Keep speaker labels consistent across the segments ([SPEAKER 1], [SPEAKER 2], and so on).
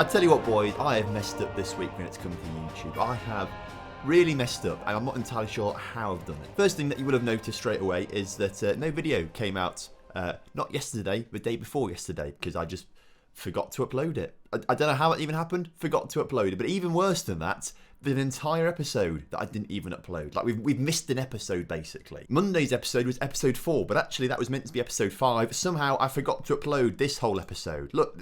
[SPEAKER 1] I tell you what, boys, I have messed up this week when it's come to YouTube. I have really messed up, and I'm not entirely sure how I've done it. First thing that you would have noticed straight away is that no video came out, not yesterday, the day before yesterday, because I just forgot to upload it. I don't know how it even happened, forgot to upload it, but even worse than that, an entire episode that I didn't even upload. Like, we've missed an episode, basically. Monday's episode was episode 4, but actually that was meant to be episode 5. Somehow I forgot to upload this whole episode. Look,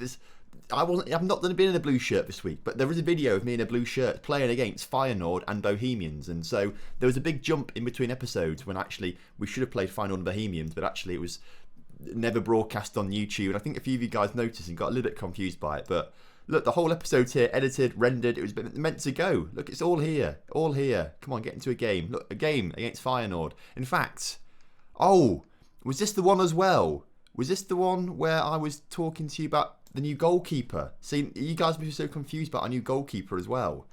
[SPEAKER 1] I've not been in a blue shirt this week, but there was a video of me in a blue shirt playing against Feyenoord and Bohemians, and so there was a big jump in between episodes when actually we should have played Feyenoord and Bohemians, but actually it was never broadcast on YouTube, and I think a few of you guys noticed and got a little bit confused by it, but look, the whole episode's here, edited, rendered, it was meant to go. Look, it's all here, all here. Come on, get into a game. Look, a game against Feyenoord. In fact, oh, was this the one as well? Was this the one where I was talking to you about the new goalkeeper? See, you guys were so confused about our new goalkeeper as well.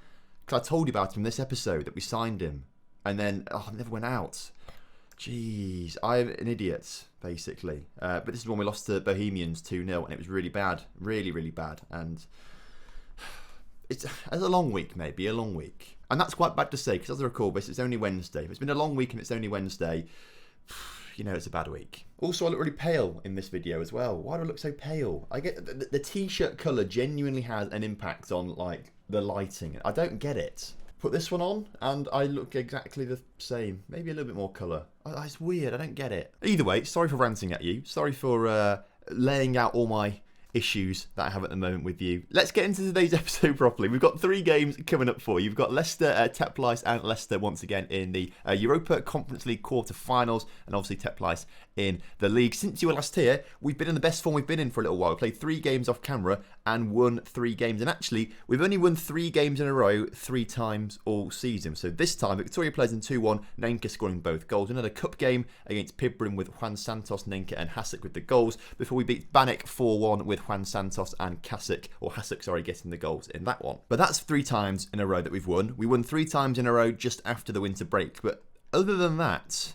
[SPEAKER 1] Because I told you about him in this episode that we signed him. And then, it never went out. Jeez, I'm an idiot, basically. But this is when we lost to Bohemians 2-0, and it was really bad. Really, really bad. And it's a long week, maybe, a long week. And that's quite bad to say, because as I record this, it's only Wednesday. If it's been a long week and it's only Wednesday, you know it's a bad week. Also, I look really pale in this video as well. Why do I look so pale? I get the t-shirt colour genuinely has an impact on, like, the lighting. I don't get it. Put this one on and I look exactly the same. Maybe a little bit more colour. It's weird, I don't get it. Either way, sorry for ranting at you. Sorry for laying out all my issues that I have at the moment with you. Let's get into today's episode properly. We've got 3 games coming up for you. We've got Leicester, Teplice and Leicester once again in the Europa Conference League quarter-finals, and obviously Teplice in the league. Since you were last here, we've been in the best form we've been in for a little while. We played 3 games off camera and won 3 games. And actually, we've only won 3 games in a row 3 times all season. So this time, Victoria plays in 2-1, Nenke scoring both goals. Another cup game against Pibrin with Juan Santos, Nenke and Hasek with the goals, before we beat Banik 4-1 with Juan Santos and Hasek getting the goals in that one. But that's 3 times in a row that we've won. We won 3 times in a row just after the winter break. But other than that,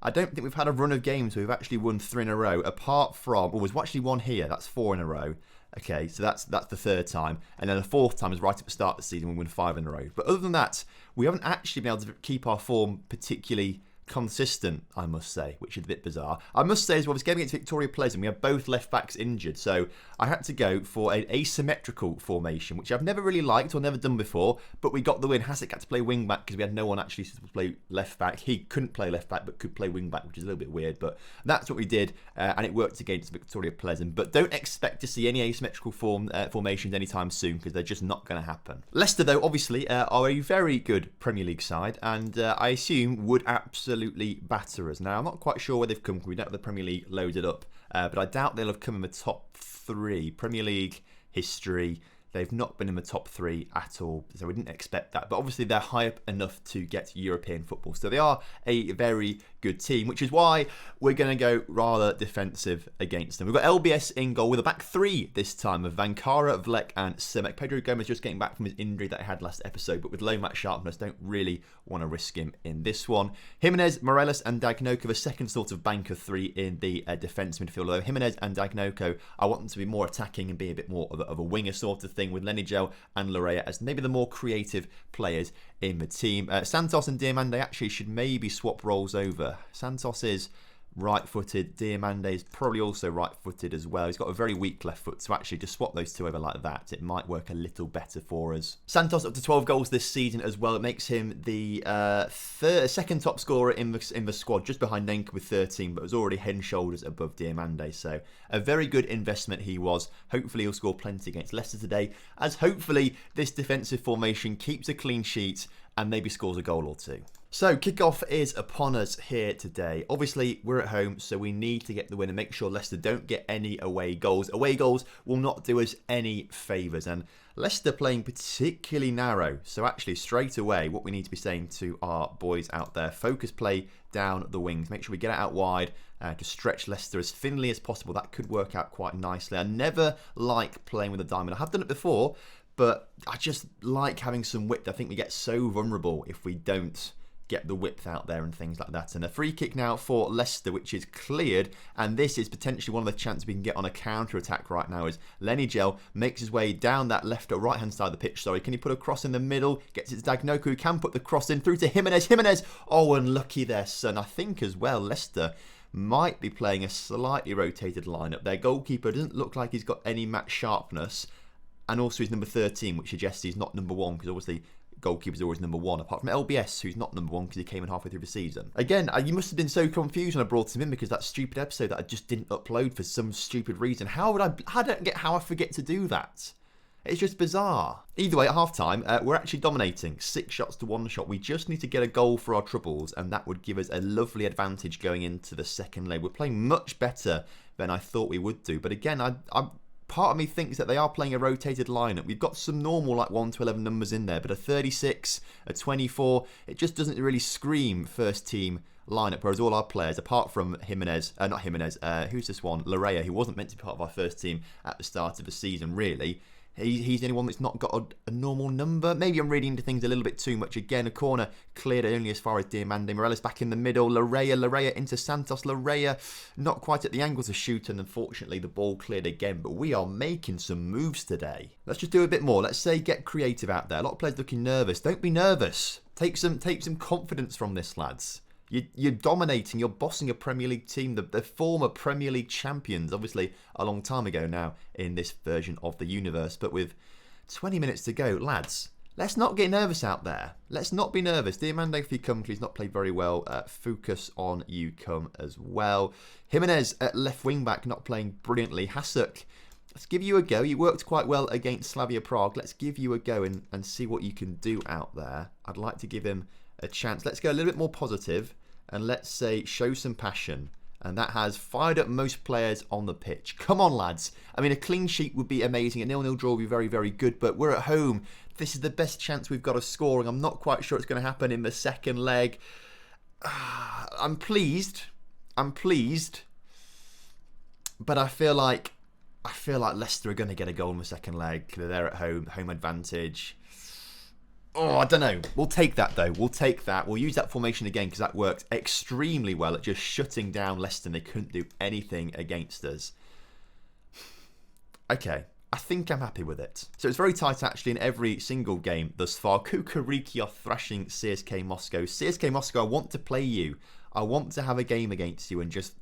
[SPEAKER 1] I don't think we've had a run of games where we've actually won 3 in a row, apart from, there's actually one here, that's 4 in a row. Okay, so that's the 3rd time. And then the 4th time is right at the start of the season when we win 5 in a row. But other than that, we haven't actually been able to keep our form particularly consistent, I must say, which is a bit bizarre. I must say as well, this game against Victoria Pleasant, we have both left backs injured, so I had to go for an asymmetrical formation, which I've never really liked or never done before, but we got the win. Hasek had to play wing back because we had no one actually to play left back. He couldn't play left back but could play wing back, which is a little bit weird, but that's what we did, and it worked against Victoria Pleasant. But don't expect to see any asymmetrical formations anytime soon, because they're just not going to happen. Leicester, though, obviously are a very good Premier League side, and I assume would absolutely batter us. Now, I'm not quite sure where they've come from. We don't have the Premier League loaded up, but I doubt they'll have come in the top 3. Premier League history, they've not been in the top 3 at all, so we didn't expect that. But obviously they're high up enough to get European football, so they are a very good team, which is why we're going to go rather defensive against them. We've got LBS in goal with a back 3 this time of Vankara, Vlek and Semek. Pedro Gomez just getting back from his injury that he had last episode, but with low match sharpness, don't really want to risk him in this one. Jimenez, Morelos and Dagnoko, the second sort of banker 3 in the defence midfield, although Jimenez and Dagnoko, I want them to be more attacking and be a bit more of a winger sort of thing, with Lenigel and Lorea as maybe the more creative players in the team. Santos and Diamande actually should maybe swap roles over. Santos is right-footed. Diamande is probably also right-footed as well. He's got a very weak left foot, so actually to swap those 2 over like that, it might work a little better for us. Santos up to 12 goals this season as well. It makes him the second top scorer in the squad, just behind Nenke with 13, but was already head and shoulders above Diamande. So a very good investment he was. Hopefully he'll score plenty against Leicester today, as hopefully this defensive formation keeps a clean sheet and maybe scores a goal or 2. So, kickoff is upon us here today. Obviously, we're at home, so we need to get the win and make sure Leicester don't get any away goals. Away goals will not do us any favours, and Leicester playing particularly narrow. So actually, straight away, what we need to be saying to our boys out there, focus play down the wings. Make sure we get it out wide to stretch Leicester as thinly as possible. That could work out quite nicely. I never like playing with a diamond. I have done it before, but I just like having some width. I think we get so vulnerable if we don't get the width out there and things like that. And a free kick now for Leicester, which is cleared, and this is potentially one of the chances we can get on a counter-attack right now, as Lenny Gel makes his way down that left or right-hand side of the pitch. Sorry, can he put a cross in the middle? Gets it to Dagnoku, who can put the cross in through to Jimenez. Jimenez, oh, unlucky there, son. I think as well, Leicester might be playing a slightly rotated lineup. Their goalkeeper doesn't look like he's got any match sharpness, and also he's number 13, which suggests he's not number 1, because obviously goalkeepers are always number 1, apart from LBS, who's not number 1 because he came in halfway through the season. Again, you must have been so confused when I brought him in, because that stupid episode that I just didn't upload for some stupid reason. I don't get how I forget to do that. It's just bizarre. Either way, at half-time, we're actually dominating. 6 shots to 1 shot. We just need to get a goal for our troubles, and that would give us a lovely advantage going into the second leg. We're playing much better than I thought we would do. But again, part of me thinks that they are playing a rotated lineup. We've got some normal like 1 to 11 numbers in there, but a 36, a 24, it just doesn't really scream first team lineup, whereas all our players, apart from Jimenez, not Jimenez, who's this one? Larea, who wasn't meant to be part of our first team at the start of the season, really. He's the only one that's not got a normal number. Maybe I'm reading into things a little bit too much. Again, a corner cleared only as far as Diamande. Morelos back in the middle. Larea into Santos. Larea not quite at the angle to shoot, and unfortunately the ball cleared again. But we are making some moves today. Let's just do a bit more. Let's say get creative out there. A lot of players looking nervous. Don't be nervous. Take some confidence from this, lads. You're dominating, you're bossing a Premier League team, the former Premier League champions, obviously a long time ago now in this version of the universe. But with 20 minutes to go, lads, let's not get nervous out there. Let's not be nervous. Diamande, if you come, he's not played very well. Focus on you come as well. Jimenez at left wing back, not playing brilliantly. Hasuk, let's give you a go. You worked quite well against Slavia Prague. Let's give you a go and see what you can do out there. I'd like to give him a chance. Let's go a little bit more positive. And let's say show some passion. And that has fired up most players on the pitch. Come on, lads. I mean, a clean sheet would be amazing. A 0-0 draw would be very, very good. But we're at home. This is the best chance we've got of scoring. I'm not quite sure it's going to happen in the second leg. I'm pleased. But I feel like Leicester are going to get a goal in the second leg. They're there at home. Home advantage. Oh, I don't know. We'll take that, though. We'll take that. We'll use that formation again because that worked extremely well at just shutting down Leicester. They couldn't do anything against us. Okay. I think I'm happy with it. So it's very tight, actually, in every single game thus far. Kukuriki are thrashing CSK Moscow. CSK Moscow, I want to play you. I want to have a game against you and just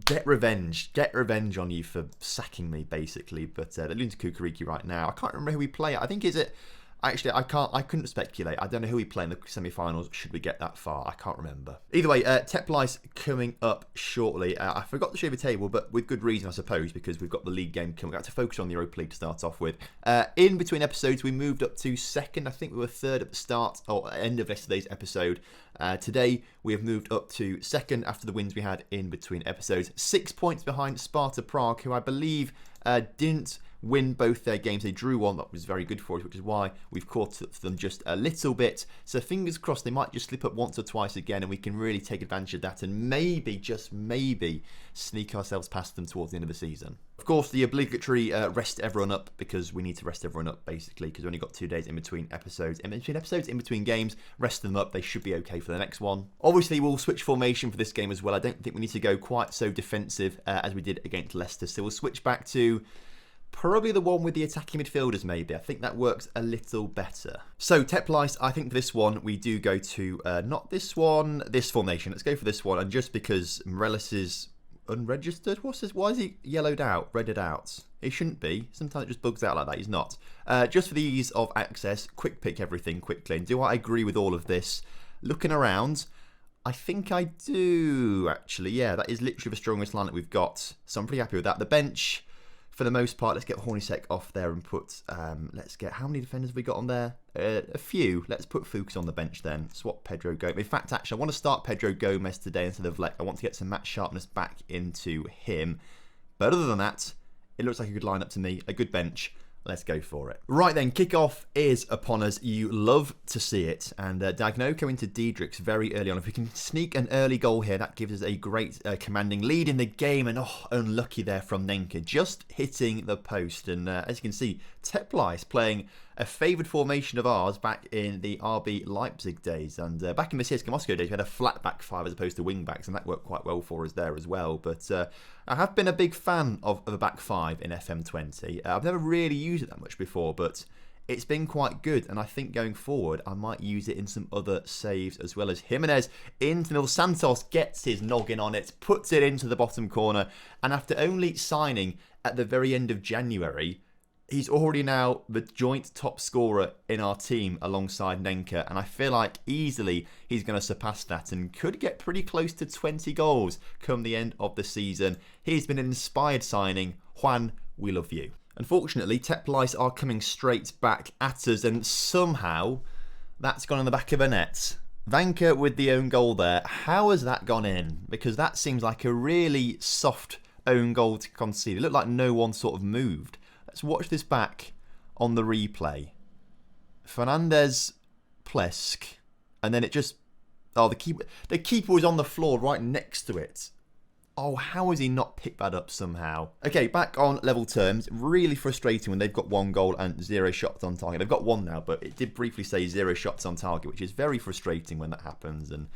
[SPEAKER 1] get revenge. Get revenge on you for sacking me, basically. But they're losing to Kukuriki right now. I can't remember who we play. I think, is it... Actually, I couldn't speculate. I don't know who we play in the semi-finals should we get that far. I can't remember. Either way, Teplice coming up shortly. I forgot to show you the table, but with good reason, I suppose, because we've got the league game coming. We have to focus on the Europa League to start off with. In between episodes, we moved up to second. I think we were third at the start or end of yesterday's episode. Today, we have moved up to second after the wins we had in between episodes. 6 points behind Sparta Prague, who I believe didn't win both their games. They drew one. That was very good for us, which is why we've caught up to them just a little bit. So fingers crossed they might just slip up once or twice again and we can really take advantage of that and maybe, just maybe, sneak ourselves past them towards the end of the season. Of course, the obligatory rest everyone up, because we need to rest everyone up, basically, because we only got 2 days in between episodes. In between games, rest them up. They should be okay for the next one. Obviously, we'll switch formation for this game as well. I don't think we need to go quite so defensive as we did against Leicester. So we'll switch back to probably the one with the attacking midfielders, maybe. I think that works a little better. So, Teplice, I think for this one, we do go to, not this one, this formation. Let's go for this one. And just because Morelos is unregistered, what's this? Why is he yellowed out, redded out? He shouldn't be. Sometimes it just bugs out like that. He's not. Just for the ease of access, quick pick everything quickly. And do I agree with all of this? Looking around, I think I do, actually. Yeah, that is literally the strongest lineup we've got. So I'm pretty happy with that. The bench, for the most part, let's get Hornacek off there and put, let's get, how many defenders have we got on there? A few. Let's put Fuchs on the bench then. Swap Pedro Gomez. In fact, actually, I want to start Pedro Gomez today instead of Lek. I want to get some match sharpness back into him. But other than that, it looks like a good lineup to me. A good bench. Let's go for it. Right then, kickoff is upon us. You love to see it. And Dagnoko into Diedrichs very early on. If we can sneak an early goal here, that gives us a great commanding lead in the game. And unlucky there from Nenka. Just hitting the post. And as you can see, Teplice playing a favoured formation of ours back in the RB Leipzig days. And back in the CSKA Moscow days, we had a flat back five as opposed to wing backs, and that worked quite well for us there as well. But I have been a big fan of a back five in FM20. I've never really used it that much before, but it's been quite good, and I think going forward I might use it in some other saves as well. As Jimenez into the middle, Santos gets his noggin on it, puts it into the bottom corner, and after only signing at the very end of January, he's already now the joint top scorer in our team alongside Nenka, and I feel like easily he's going to surpass that and could get pretty close to 20 goals come the end of the season. He's been an inspired signing. Juan, we love you. Unfortunately, Teplice are coming straight back at us, and somehow that's gone in the back of a net. Vanka with the own goal there. How has that gone in? Because that seems like a really soft own goal to concede. It looked like no one sort of moved. Let's watch this back on the replay. Fernandez, Plesk, and then it just... Oh, the keeper was on the floor right next to it. Oh, how has he not picked that up somehow? Okay, back on level terms. Really frustrating when they've got 1 goal and 0 shots on target. They've got 1 now, but it did briefly say 0 shots on target, which is very frustrating when that happens. And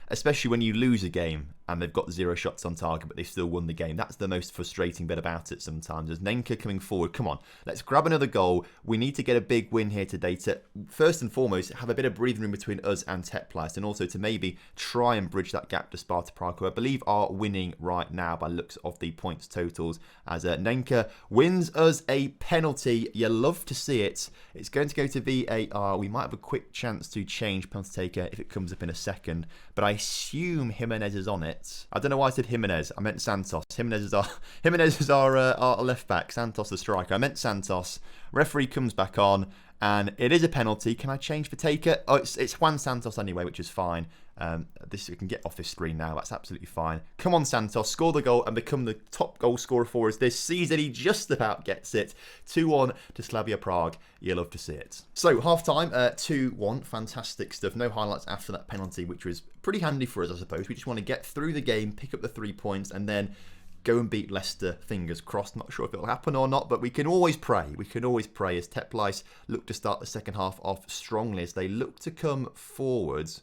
[SPEAKER 1] especially when you lose a game and they've got 0 shots on target, but they still won the game. That's the most frustrating bit about it sometimes. As Nenka coming forward, come on, let's grab another goal. We need to get a big win here today to, first and foremost, have a bit of breathing room between us and Teplice, and also to maybe try and bridge that gap to Sparta Prague, who I believe are winning right now by looks of the points totals, as Nenka wins us a penalty. You love to see it. It's going to go to VAR. We might have a quick chance to change penalty taker if it comes up in a second, but I assume Jimenez is on it. I don't know why I said Jimenez. I meant Santos. Jimenez is our left back. Santos the striker. I meant Santos. Referee comes back on, and it is a penalty. Can I change the taker? Oh, it's Juan Santos anyway, which is fine. We can get off this screen now. That's absolutely fine. Come on, Santos. Score the goal and become the top goal scorer for us this season. He just about gets it. 2-1 to Slavia Prague. You'll love to see it. So, half-time, 2-1. Fantastic stuff. No highlights after that penalty, which was pretty handy for us, I suppose. We just want to get through the game, pick up the 3 points, and then go and beat Leicester, fingers crossed. Not sure if it'll happen or not, but we can always pray. We can always pray as Teplice look to start the second half off strongly, as they look to come forwards,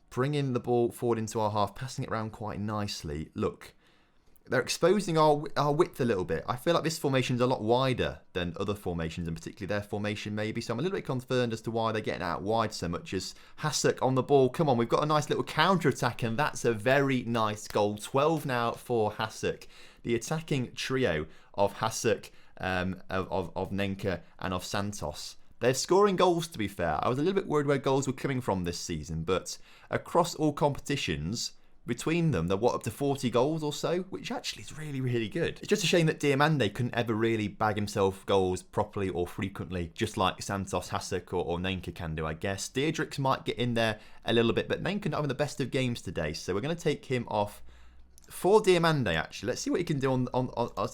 [SPEAKER 1] bringing the ball forward into our half, passing it around quite nicely. Look, they're exposing our width a little bit. I feel like this formation's a lot wider than other formations, and particularly their formation maybe. So I'm a little bit concerned as to why they're getting out wide so much. As Hasek on the ball. Come on, we've got a nice little counter-attack, and that's a very nice goal. 12 now for Hasek. The attacking trio of Hasek, of Nenka, and of Santos. They're scoring goals, to be fair. I was a little bit worried where goals were coming from this season, but across all competitions, between them, they're up to 40 goals or so, which actually is really, really good. It's just a shame that Diamande couldn't ever really bag himself goals properly or frequently, just like Santos, Hasek or Nenka can do, I guess. Deirdrix might get in there a little bit, but Nenka not having the best of games today, so we're going to take him off for Diamande, actually. Let's see what he can do on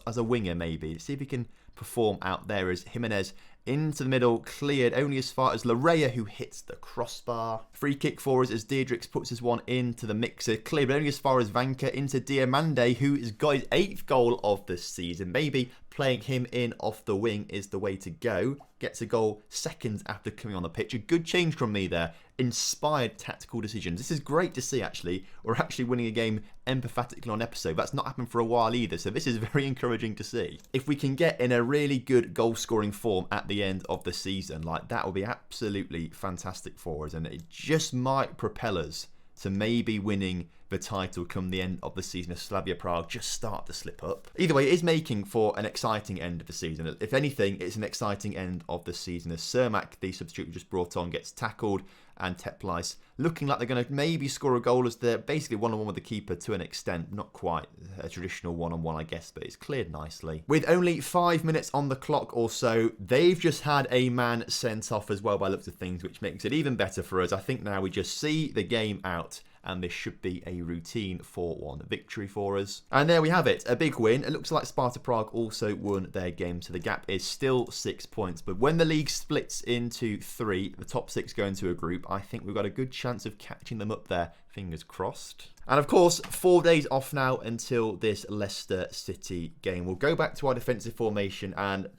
[SPEAKER 1] as a winger, maybe. Let's see if he can perform out there as Jimenez into the middle, cleared only as far as Larrea, who hits the crossbar. Free kick for us as Deirdrix puts his one into the mixer, cleared only as far as Vanka into Diamande, who has got his 8th goal of the season. Maybe playing him in off the wing is the way to go. Gets a goal seconds after coming on the pitch. A good change from me there. Inspired tactical decisions. This is great to see, actually. We're actually winning a game emphatically on episode. That's not happened for a while either, so this is very encouraging to see. If we can get in a really good goal-scoring form at the end of the season, like that will be absolutely fantastic for us, and it just might propel us to maybe winning the title come the end of the season if Slavia Prague just start to slip up. Either way, it is making for an exciting end of the season. If anything, it's an exciting end of the season as Cermak, the substitute we just brought on, gets tackled, and Teplice looking like they're going to maybe score a goal as they're basically one-on-one with the keeper to an extent. Not quite a traditional one-on-one, I guess, but it's cleared nicely. With only 5 minutes on the clock or so, they've just had a man sent off as well by looks of things, which makes it even better for us. I think now we just see the game out, and this should be a routine 4-1 victory for us. And there we have it, a big win. It looks like Sparta Prague also won their game, so the gap is still 6 points. But when the league splits into 3, the top 6 go into a group, I think we've got a good chance of catching them up there, fingers crossed. And of course, 4 days off now until this Leicester City game. We'll go back to our defensive formation, and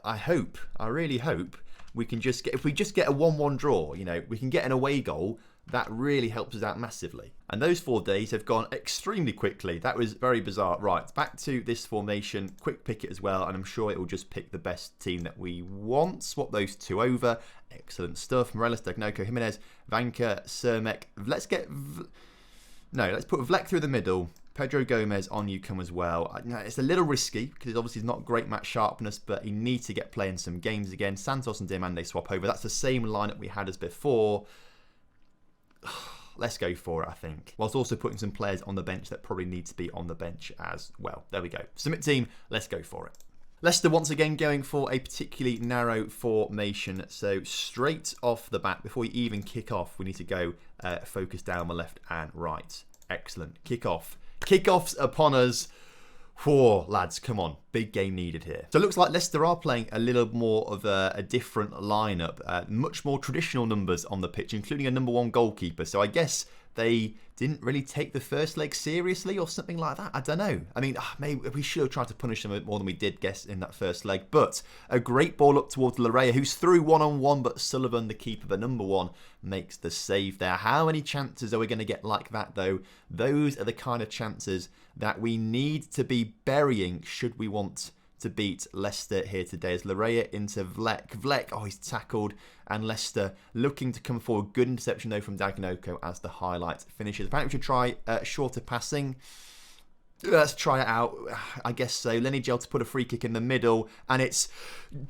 [SPEAKER 1] I really hope we can just get, if we just get a 1-1 draw, you know, we can get an away goal, that really helps us out massively. And those 4 days have gone extremely quickly. That was very bizarre. Right, back to this formation. Quick pick it as well, and I'm sure it will just pick the best team that we want. Swap those 2 over. Excellent stuff. Morelos, Dagnoko, Jimenez, Vanka, Cermek. Let's put Vlek through the middle. Pedro Gomez on you come as well. It's a little risky because obviously he's not great match sharpness, but he needs to get playing some games again. Santos and Diamande swap over. That's the same lineup we had as before. Let's go for it, I think. Whilst also putting some players on the bench that probably need to be on the bench as well. There we go. Submit team, let's go for it. Leicester once again going for a particularly narrow formation. So straight off the bat, before we even kick off, we need to go focus down the left and right. Excellent. Kick off. Kickoffs upon us. Whoa, lads, come on. Big game needed here. So it looks like Leicester are playing a little more of a different lineup. Much more traditional numbers on the pitch, including a #1 goalkeeper. So I guess they didn't really take the first leg seriously or something like that. I don't know. I mean, maybe we should have tried to punish them a bit more than we did, guess, in that first leg. But a great ball up towards Larrea, who's through 1-on-1, but Sullivan, the keeper, the #1, makes the save there. How many chances are we going to get like that, though? Those are the kind of chances that we need to be burying should we want to beat Leicester here today. As Larrea into Vlek. Vlek, oh, he's tackled. And Leicester looking to come forward. Good interception, though, from Dagnoko as the highlight finishes. Apparently, we should try shorter passing. Let's try it out. I guess so. Lenny Gel to put a free kick in the middle. And it's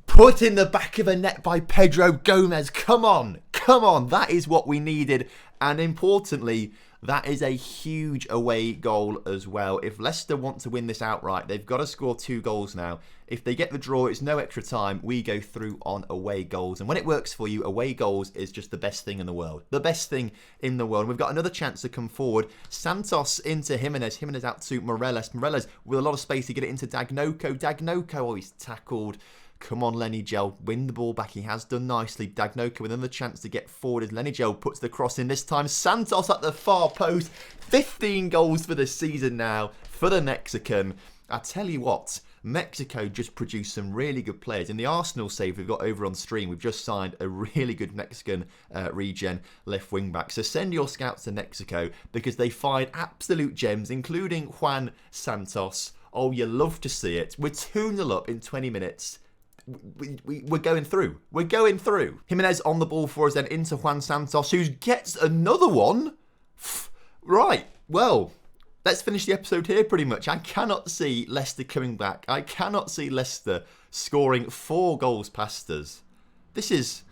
[SPEAKER 1] put in the back of the net by Pedro Gomez. Come on. Come on. That is what we needed. And importantly, that is a huge away goal as well. If Leicester want to win this outright, they've got to score 2 goals now. If they get the draw, it's no extra time. We go through on away goals. And when it works for you, away goals is just the best thing in the world. The best thing in the world. And we've got another chance to come forward. Santos into Jimenez. Jimenez out to Morelos. Morelos with a lot of space to get it into Dagnoko. Dagnoko, oh, he's tackled. Come on, Lenny Gel. Win the ball back. He has done nicely. Dagnoko with another chance to get forward as Lenny Gel puts the cross in. This time, Santos at the far post. 15 goals for the season now for the Mexican. I tell you what, Mexico just produced some really good players. In the Arsenal save we've got over on stream, we've just signed a really good Mexican regen left wing back. So send your scouts to Mexico because they find absolute gems, including Juan Santos. Oh, you love to see it. We're 2-0 up in 20 minutes. We're going through. We're going through. Jimenez on the ball for us then into Juan Santos, who gets another one. Right, well, let's finish the episode here pretty much. I cannot see Leicester coming back. I cannot see Leicester scoring 4 goals past us. This is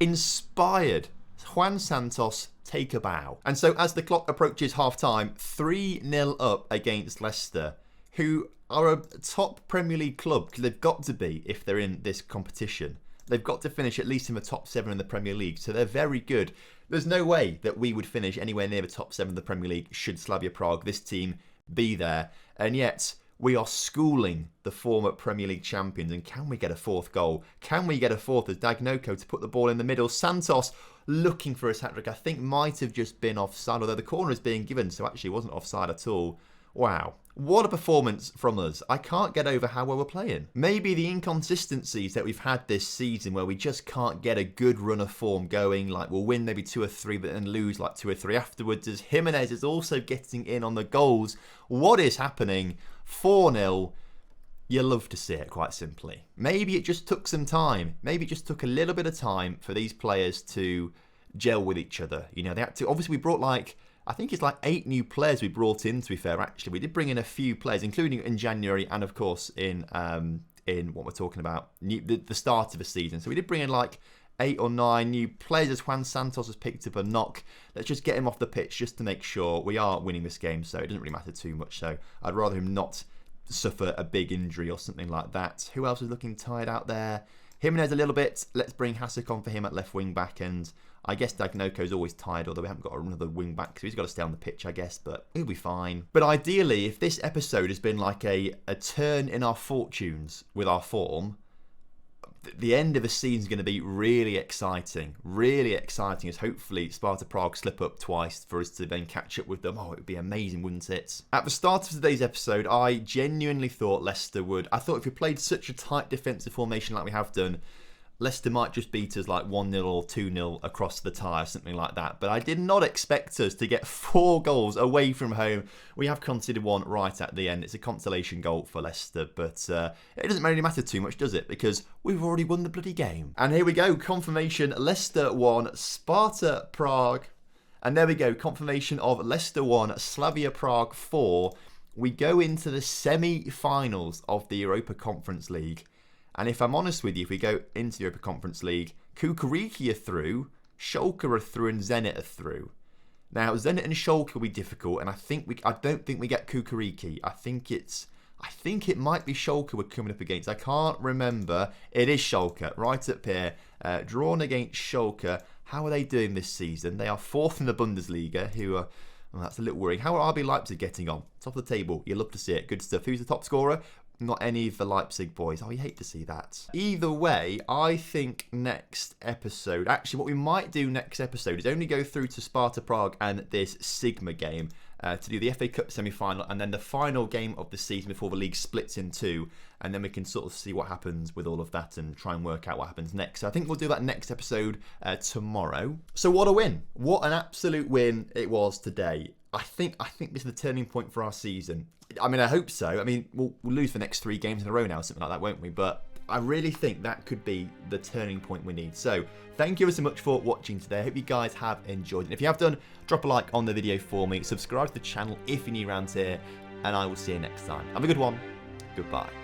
[SPEAKER 1] inspired. Juan Santos, take a bow. And so as the clock approaches half-time, 3-0 up against Leicester, who are a top Premier League club, because they've got to be if they're in this competition. They've got to finish at least in the top 7 in the Premier League, so they're very good. There's no way that we would finish anywhere near the top 7 of the Premier League should Slavia Prague, this team, be there. And yet, we are schooling the former Premier League champions. And can we get a 4th goal? Can we get a 4th as Dagnoko to put the ball in the middle? Santos looking for his hat-trick. I think might have just been offside, although the corner is being given, so actually it wasn't offside at all. Wow. What a performance from us. I can't get over how well we're playing. Maybe the inconsistencies that we've had this season where we just can't get a good run of form going, like we'll win maybe 2 or 3 but then lose like 2 or 3 afterwards, as Jimenez is also getting in on the goals. What is happening? 4-0. You love to see it, quite simply. Maybe it just took some time. Maybe it just took a little bit of time for these players to gel with each other. You know, they had to, obviously we brought I think it's 8 new players we brought in, to be fair, actually. We did bring in a few players, including in January and, of course, in what we're talking about, the start of the season. So we did bring in 8 or 9 new players as Juan Santos has picked up a knock. Let's just get him off the pitch just to make sure we are winning this game, so it doesn't really matter too much. So I'd rather him not suffer a big injury or something like that. Who else is looking tired out there? Jimenez a little bit. Let's bring Hasek on for him at left wing back, and I guess Dagnoko's always tired, although we haven't got another wing back, so he's got to stay on the pitch, I guess, but he'll be fine. But ideally, if this episode has been a turn in our fortunes with our form, the end of the season is going to be really exciting as hopefully Sparta Prague slip up twice for us to then catch up with them. Oh, it would be amazing, wouldn't it? At the start of today's episode, I genuinely thought Leicester would. I thought if we played such a tight defensive formation like we have done, Leicester might just beat us like 1-0 or 2-0 across the tie, something like that. But I did not expect us to get 4 goals away from home. We have conceded one right at the end. It's a consolation goal for Leicester, but it doesn't really matter too much, does it? Because we've already won the bloody game. And here we go, confirmation, Leicester 1, Sparta Prague. And there we go, confirmation of Leicester 1, Slavia Prague 4. We go into the semi-finals of the Europa Conference League. And if I'm honest with you, if we go into the Europa Conference League, Kukuriki are through, Schalke are through, and Zenit are through. Now, Zenit and Schalke will be difficult, and I don't think we get Kukuriki. I think it might be Schalke we're coming up against. I can't remember. It is Schalke, right up here. Drawn against Schalke. How are they doing this season? They are 4th in the Bundesliga, who are... Well, that's a little worrying. How are RB Leipzig getting on? Top of the table. You love to see it. Good stuff. Who's the top scorer? Not any of the Leipzig boys. Oh, you hate to see that. Either way, I think next episode... Actually, what we might do next episode is only go through to Sparta Prague and this Sigma game to do the FA Cup semi-final and then the final game of the season before the league splits in 2. And then we can sort of see what happens with all of that and try and work out what happens next. So I think we'll do that next episode tomorrow. So what a win. What an absolute win it was today. I think this is the turning point for our season. I mean, I hope so. I mean, we'll lose the next 3 games in a row now, something like that, won't we? But I really think that could be the turning point we need. So thank you so much for watching today. I hope you guys have enjoyed it. If you have done, drop a like on the video for me. Subscribe to the channel if you're new around here. And I will see you next time. Have a good one. Goodbye.